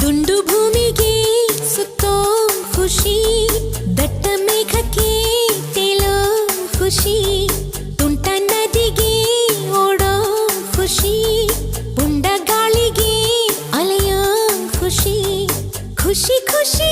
ದುಂಡು ಭೂಮಿಗೆ ಸುತ್ತೋ ಖುಷಿ, ದಟ್ಟ ಮೇಘಕ್ಕೆ ತೇಲೋ ಖುಷಿ, ತುಂಟ ನದಿಗೆ ಓಡೋ ಖುಷಿ, ಪುಂಡ ಗಾಳಿಗೆ ಅಲೆಯೋ ಖುಷಿ, ಖುಷಿ ಖುಷಿ